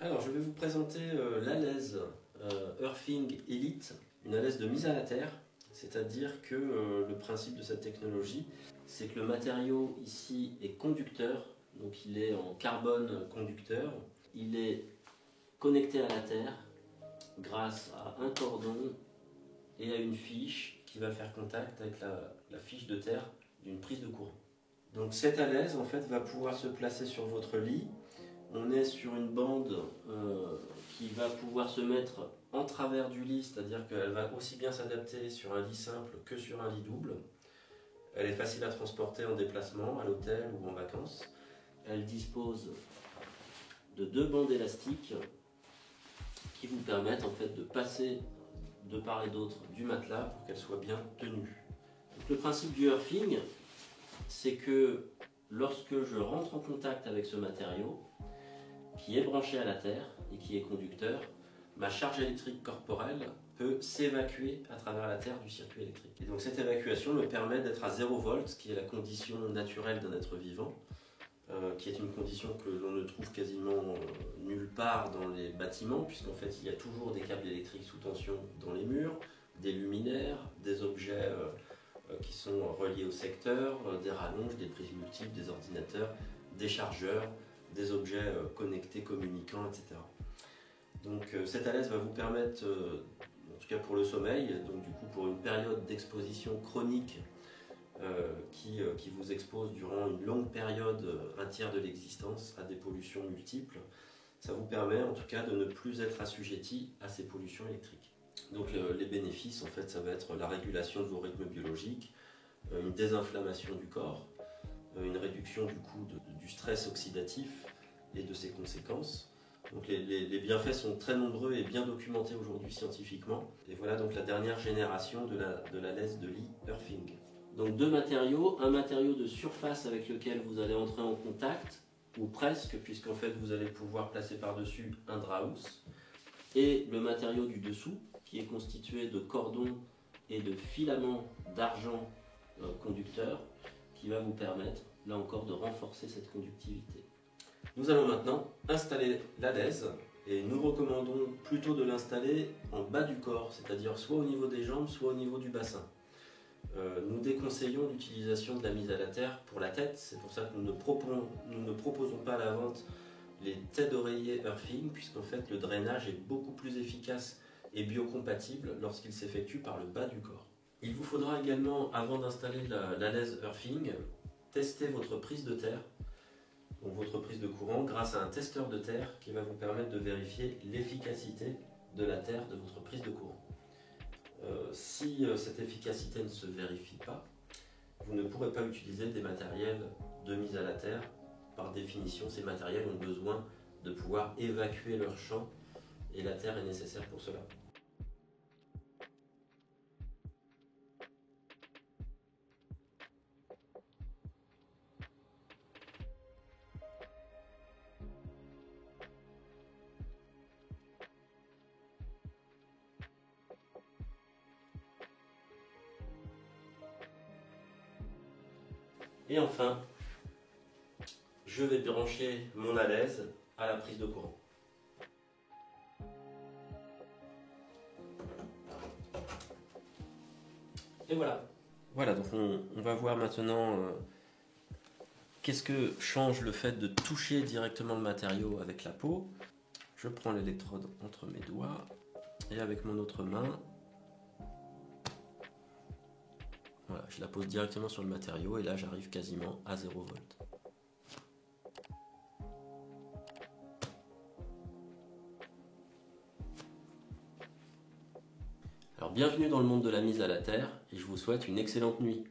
Alors, je vais vous présenter l'Alez Earthing Elite, une alèse de mise à la terre. C'est-à-dire que le principe de cette technologie, c'est que le matériau ici est conducteur, donc il est en carbone conducteur. Il est connecté à la terre grâce à un cordon et à une fiche qui va faire contact avec la fiche de terre d'une prise de courant. Donc cette alèse en fait va pouvoir se placer sur votre lit. On est sur une bande qui va pouvoir se mettre en travers du lit, c'est-à-dire qu'elle va aussi bien s'adapter sur un lit simple que sur un lit double. Elle est facile à transporter en déplacement, à l'hôtel ou en vacances. Elle dispose de deux bandes élastiques qui vous permettent en fait de passer de part et d'autre du matelas pour qu'elle soit bien tenue. Donc, le principe du earthing, c'est que lorsque je rentre en contact avec ce matériau, qui est branché à la terre et qui est conducteur, ma charge électrique corporelle peut s'évacuer à travers la terre du circuit électrique. Et donc cette évacuation me permet d'être à 0 volt, ce qui est la condition naturelle d'un être vivant, qui est une condition que l'on ne trouve quasiment nulle part dans les bâtiments, puisqu'en fait il y a toujours des câbles électriques sous tension dans les murs, des luminaires, des objets qui sont reliés au secteur, des rallonges, des prises multiples, des ordinateurs, des chargeurs, des objets connectés, communicants, etc. Donc cette alèse va vous permettre, en tout cas pour le sommeil, donc du coup pour une période d'exposition chronique qui vous expose durant une longue période, un tiers de l'existence, à des pollutions multiples, ça vous permet en tout cas de ne plus être assujetti à ces pollutions électriques. Donc les bénéfices, en fait, ça va être la régulation de vos rythmes biologiques, une désinflammation du corps, une réduction du coût du stress oxydatif et de ses conséquences. Donc les bienfaits sont très nombreux et bien documentés aujourd'hui scientifiquement. Et voilà donc la dernière génération de l'alèse de lit Earthing. Donc deux matériaux, un matériau de surface avec lequel vous allez entrer en contact, ou presque, puisqu'en fait vous allez pouvoir placer par-dessus un drap-housse, et le matériau du dessous, qui est constitué de cordons et de filaments d'argent conducteurs, qui va vous permettre, là encore, de renforcer cette conductivité. Nous allons maintenant installer l'alèse, et nous recommandons plutôt de l'installer en bas du corps, c'est-à-dire soit au niveau des jambes, soit au niveau du bassin. Nous déconseillons l'utilisation de la mise à la terre pour la tête, c'est pour ça que nous ne proposons pas à la vente les têtes d'oreiller Earthing, puisqu'en fait le drainage est beaucoup plus efficace et biocompatible lorsqu'il s'effectue par le bas du corps. Il vous faudra également, avant d'installer l'alèse Earthing, tester votre prise de terre, donc votre prise de courant, grâce à un testeur de terre qui va vous permettre de vérifier l'efficacité de la terre de votre prise de courant. Si cette efficacité ne se vérifie pas, vous ne pourrez pas utiliser des matériels de mise à la terre. Par définition, ces matériels ont besoin de pouvoir évacuer leur champ et la terre est nécessaire pour cela. Et enfin, je vais brancher mon alèse à la prise de courant. Et voilà. Voilà, donc on va voir maintenant qu'est-ce que change le fait de toucher directement le matériau avec la peau. Je prends l'électrode entre mes doigts et avec mon autre main, voilà, je la pose directement sur le matériau et là j'arrive quasiment à 0 volt. Alors bienvenue dans le monde de la mise à la terre et je vous souhaite une excellente nuit.